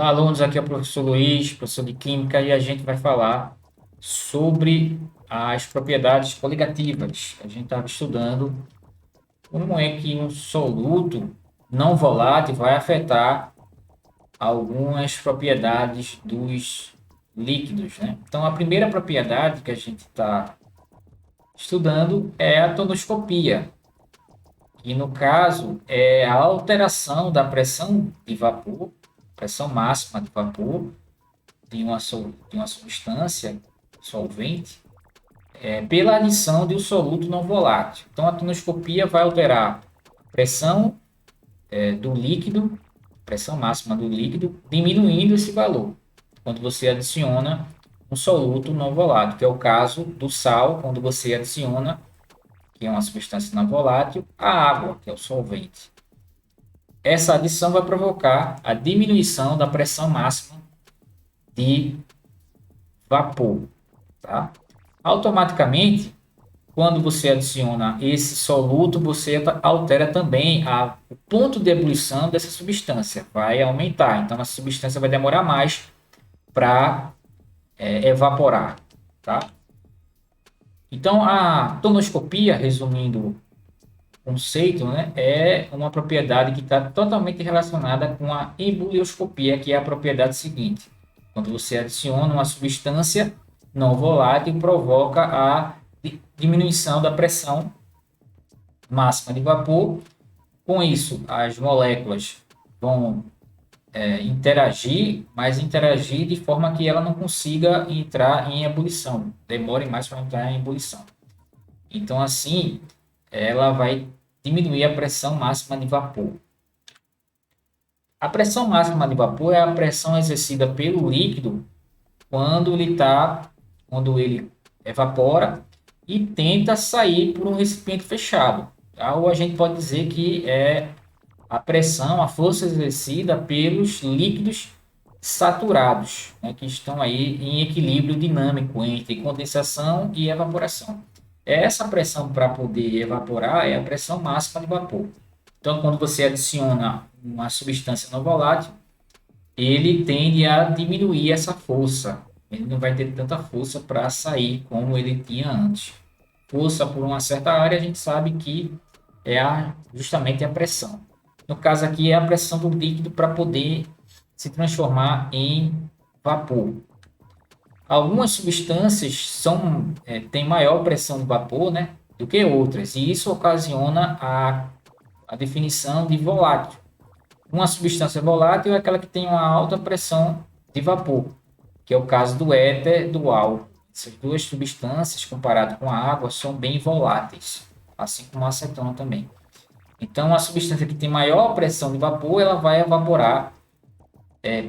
Olá, alunos, aqui é o professor Luiz, professor de Química, e a gente vai falar sobre as propriedades coligativas. A gente estava estudando como é que um soluto não volátil vai afetar algumas propriedades dos líquidos, né? Então, a primeira propriedade que a gente está estudando é a tonoscopia, que no caso é a alteração da pressão de vapor, pressão máxima de vapor, de uma substância solvente pela adição de um soluto não volátil. Então, a tonoscopia vai alterar a pressão do líquido, pressão máxima do líquido, diminuindo esse valor, quando você adiciona um soluto não volátil, que é o caso do sal, quando você adiciona, que é uma substância não volátil, a água, que é o solvente. Essa adição vai provocar a diminuição da pressão máxima de vapor, tá? Automaticamente, quando você adiciona esse soluto, você altera também o ponto de ebulição dessa substância, vai aumentar. Então, a substância vai demorar mais para evaporar, tá? Então, a tonoscopia, resumindo o conceito, né, é uma propriedade que está totalmente relacionada com a ebulioscopia, que é a propriedade seguinte. Quando você adiciona uma substância não volátil, provoca a diminuição da pressão máxima de vapor. Com isso, as moléculas vão interagir, mas interagir de forma que ela não consiga entrar em ebulição, demore mais para entrar em ebulição. Então, assim, ela vai diminuir a pressão máxima de vapor. A pressão máxima de vapor é a pressão exercida pelo líquido quando ele evapora e tenta sair por um recipiente fechado. Tá? Ou a gente pode dizer que é a pressão, a força exercida pelos líquidos saturados, né, que estão aí em equilíbrio dinâmico entre condensação e evaporação. Essa pressão para poder evaporar é a pressão máxima de vapor. Então, quando você adiciona uma substância não volátil, ele tende a diminuir essa força. Ele não vai ter tanta força para sair como ele tinha antes. Força por uma certa área, a gente sabe que é justamente a pressão. No caso aqui, é a pressão do líquido para poder se transformar em vapor. Algumas substâncias têm maior pressão de vapor, né, do que outras, e isso ocasiona a definição de volátil. Uma substância volátil é aquela que tem uma alta pressão de vapor, que é o caso do éter, do álcool. Essas duas substâncias, comparado com a água, são bem voláteis, assim como a acetona também. Então, a substância que tem maior pressão de vapor, ela vai evaporar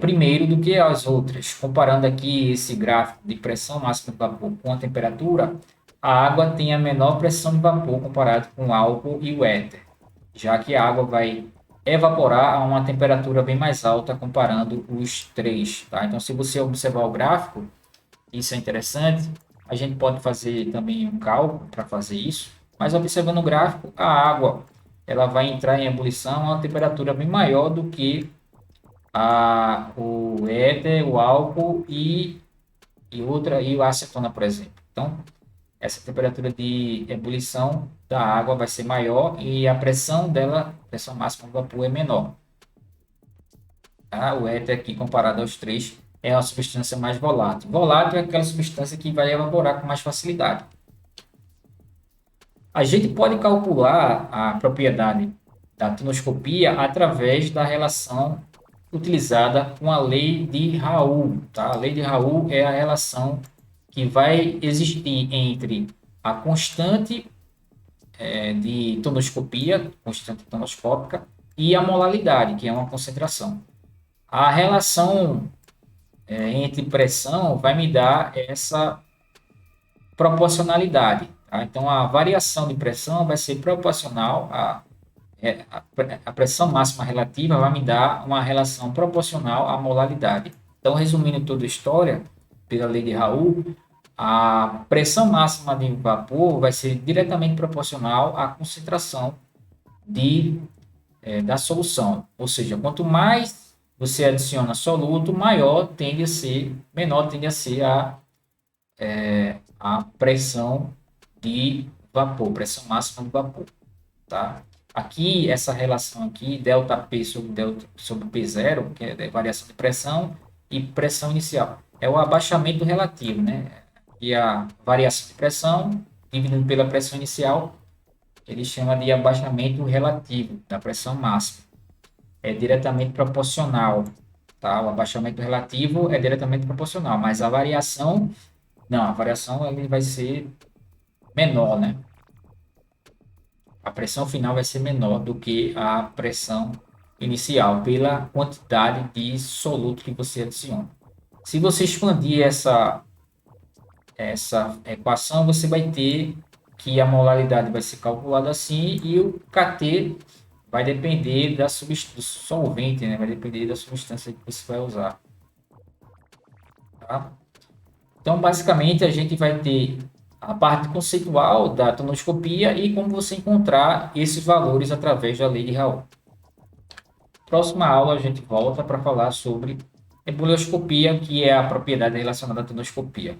primeiro do que as outras. Comparando aqui esse gráfico de pressão máxima de vapor com a temperatura, a água tem a menor pressão de vapor comparado com o álcool e o éter, já que a água vai evaporar a uma temperatura bem mais alta comparando os três. Tá? Então, se você observar o gráfico, isso é interessante. A gente pode fazer também um cálculo para fazer isso, mas observando o gráfico, a água ela vai entrar em ebulição a uma temperatura bem maior do que o éter, o álcool e a acetona, por exemplo. Então, essa temperatura de ebulição da água vai ser maior e a pressão dela, a pressão máxima do vapor é menor. Tá? O éter aqui, comparado aos três, é uma substância mais volátil. Volátil é aquela substância que vai evaporar com mais facilidade. A gente pode calcular a propriedade da tonoscopia através da relação utilizada com a lei de Raoult. Tá? A lei de Raoult é a relação que vai existir entre a constante de tonoscopia, constante tonoscópica, e a molaridade, que é uma concentração. A relação entre pressão vai me dar essa proporcionalidade. Tá? Então, a variação de pressão vai ser proporcional a pressão máxima relativa vai me dar uma relação proporcional à molaridade. Então, resumindo toda a história, pela lei de Raoult, a pressão máxima de vapor vai ser diretamente proporcional à concentração da solução. Ou seja, quanto mais você adiciona soluto, menor tende a ser a pressão de vapor, pressão máxima de vapor, tá? Aqui, essa relação aqui, ΔP sobre P0, que é a variação de pressão, e pressão inicial, é o abaixamento relativo, né? E a variação de pressão, dividido pela pressão inicial, ele chama de abaixamento relativo da pressão máxima. É diretamente proporcional, tá? O abaixamento relativo é diretamente proporcional, mas a variação, não, a variação ele vai ser menor, né? A pressão final vai ser menor do que a pressão inicial, pela quantidade de soluto que você adiciona. Se você expandir essa equação, você vai ter que a molaridade vai ser calculada assim e o KT vai depender do solvente, né? Vai depender da substância que você vai usar. Tá? Então, basicamente, a gente vai ter a parte conceitual da tonoscopia e como você encontrar esses valores através da lei de Raoult. Próxima aula, a gente volta para falar sobre ebullioscopia, que é a propriedade relacionada à tonoscopia.